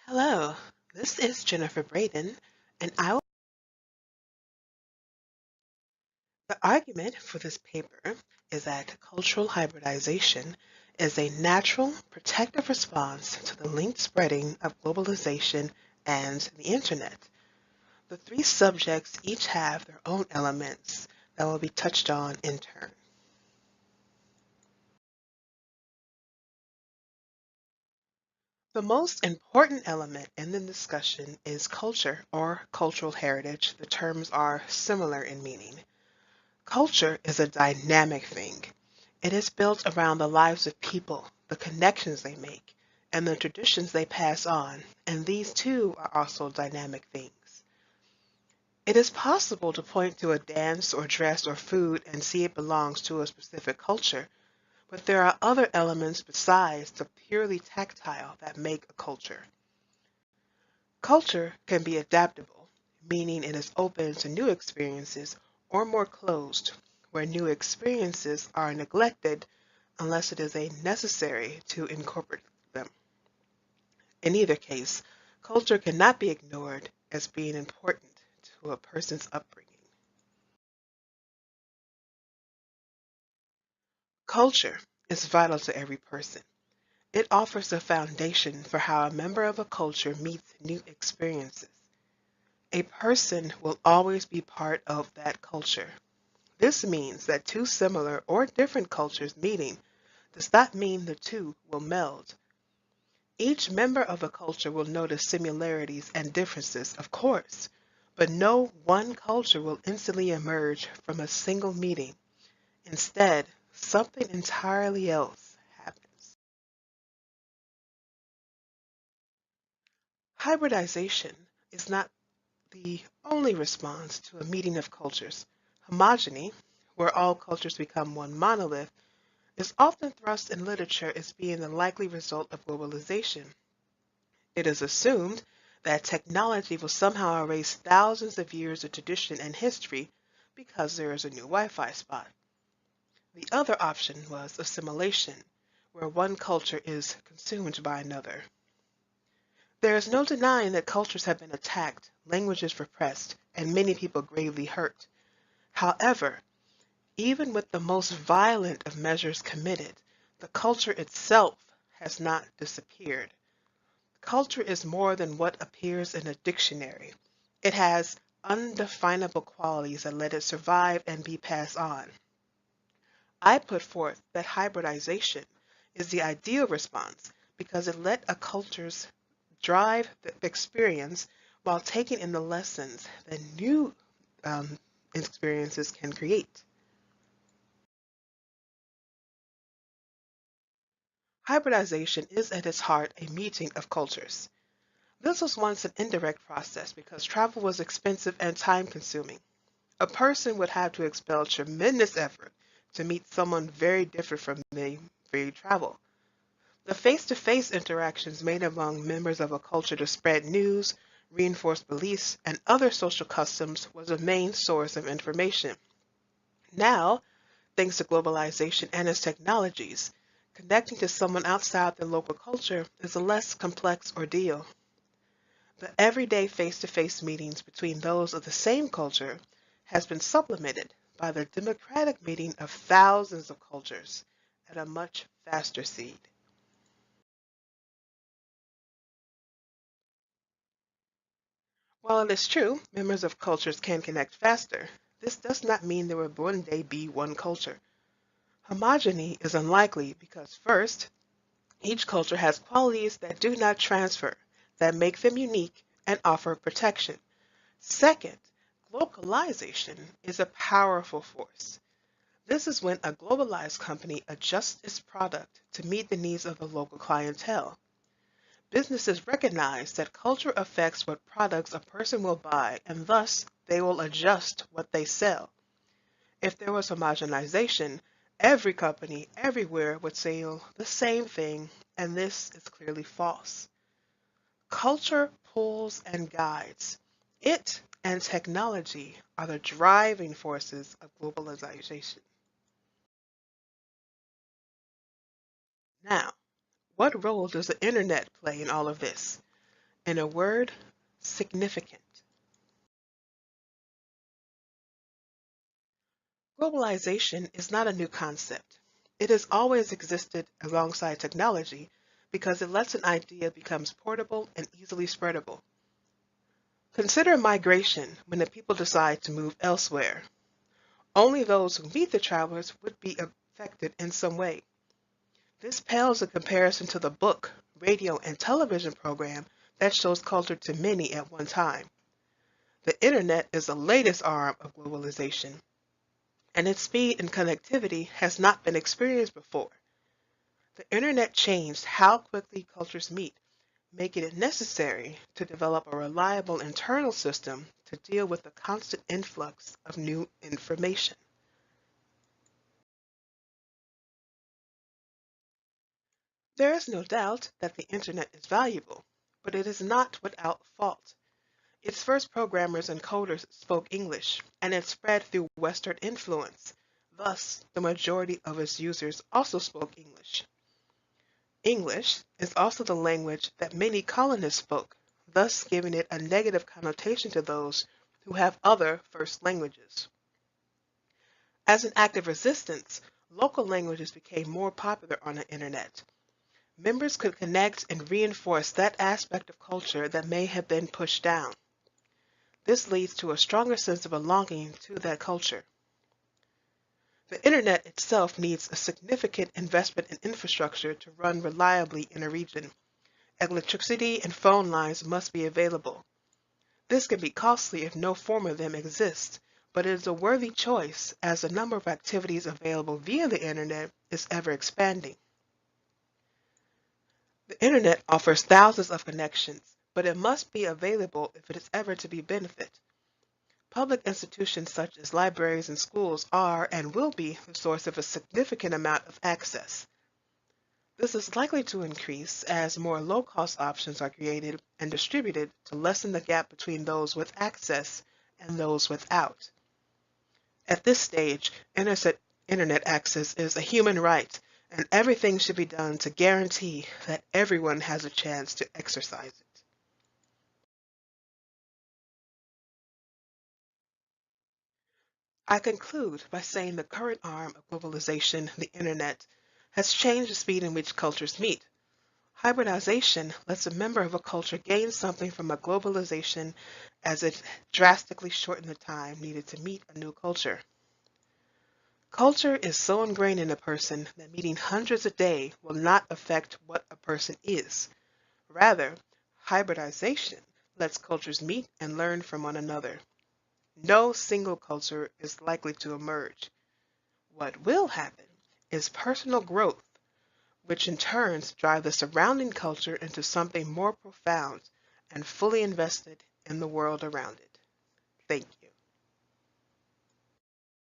Hello, this is Jennifer Braden, and the argument for this paper is that cultural hybridization is a natural, protective response to the linked spreading of globalization and the internet. The three subjects each have their own elements that will be touched on in turn. The most important element in the discussion is culture or cultural heritage. The terms are similar in meaning. Culture is a dynamic thing. It is built around the lives of people, the connections they make, and the traditions they pass on, and these too are also dynamic things. It is possible to point to a dance or dress or food and see it belongs to a specific culture, but there are other elements besides the purely tactile that make a culture. Culture can be adaptable, meaning it is open to new experiences, or more closed, where new experiences are neglected unless it is a necessary to incorporate them. In either case, culture cannot be ignored as being important to a person's upbringing. Culture is vital to every person. It offers a foundation for how a member of a culture meets new experiences. A person will always be part of that culture. This means that two similar or different cultures meeting does not mean the two will meld. Each member of a culture will notice similarities and differences, of course, but no one culture will instantly emerge from a single meeting. Instead, something entirely else happens. Hybridization is not the only response to a meeting of cultures. Homogeny, where all cultures become one monolith, is often thrust in literature as being the likely result of globalization. It is assumed that technology will somehow erase thousands of years of tradition and history because there is a new Wi-Fi spot. The other option was assimilation, where one culture is consumed by another. There is no denying that cultures have been attacked, languages repressed, and many people gravely hurt. However, even with the most violent of measures committed, the culture itself has not disappeared. Culture is more than what appears in a dictionary. It has undefinable qualities that let it survive and be passed on. I put forth that hybridization is the ideal response because it let a culture's drive the experience while taking in the lessons that new experiences can create. Hybridization is at its heart a meeting of cultures. This was once an indirect process because travel was expensive and time consuming. A person would have to expel tremendous effort to meet someone very different from them via travel. The face-to-face interactions made among members of a culture to spread news, reinforce beliefs, and other social customs was a main source of information. Now, thanks to globalization and its technologies, connecting to someone outside the local culture is a less complex ordeal. The everyday face-to-face meetings between those of the same culture has been supplemented by the democratic meeting of thousands of cultures at a much faster speed. While it is true members of cultures can connect faster, this does not mean there will one day be one culture. Homogeny is unlikely because first, each culture has qualities that do not transfer, that make them unique and offer protection. Second, localization is a powerful force. This is when a globalized company adjusts its product to meet the needs of the local clientele. Businesses recognize that culture affects what products a person will buy, and thus they will adjust what they sell. If there was homogenization, every company everywhere would sell the same thing, and this is clearly false. Culture pulls and guides. It and technology are the driving forces of globalization. Now, what role does the internet play in all of this? In a word, significant. Globalization is not a new concept. It has always existed alongside technology because it lets an idea become portable and easily spreadable. Consider migration when the people decide to move elsewhere. Only those who meet the travelers would be affected in some way. This pales in comparison to the book, radio, and television program that shows culture to many at one time. The internet is the latest arm of globalization, and its speed and connectivity has not been experienced before. The internet changed how quickly cultures meet, making it necessary to develop a reliable internal system to deal with the constant influx of new information. There is no doubt that the internet is valuable, but it is not without fault. Its first programmers and coders spoke English, and it spread through Western influence. Thus, the majority of its users also spoke English. English is also the language that many colonists spoke, thus giving it a negative connotation to those who have other first languages. As an act of resistance, local languages became more popular on the internet. Members could connect and reinforce that aspect of culture that may have been pushed down. This leads to a stronger sense of belonging to that culture. The internet itself needs a significant investment in infrastructure to run reliably in a region. Electricity and phone lines must be available. This can be costly if no form of them exists, but it is a worthy choice as the number of activities available via the internet is ever expanding. The internet offers thousands of connections, but it must be available if it is ever to be benefit. Public institutions such as libraries and schools are and will be the source of a significant amount of access. This is likely to increase as more low-cost options are created and distributed to lessen the gap between those with access and those without. At this stage, internet access is a human right, and everything should be done to guarantee that everyone has a chance to exercise it. I conclude by saying the current arm of globalization, the internet, has changed the speed in which cultures meet. Hybridization lets a member of a culture gain something from a globalization as it drastically shortened the time needed to meet a new culture. Culture is so ingrained in a person that meeting hundreds a day will not affect what a person is. Rather, hybridization lets cultures meet and learn from one another. No single culture is likely to emerge. What will happen is personal growth, which in turn drive the surrounding culture into something more profound and fully invested in the world around it. Thank you.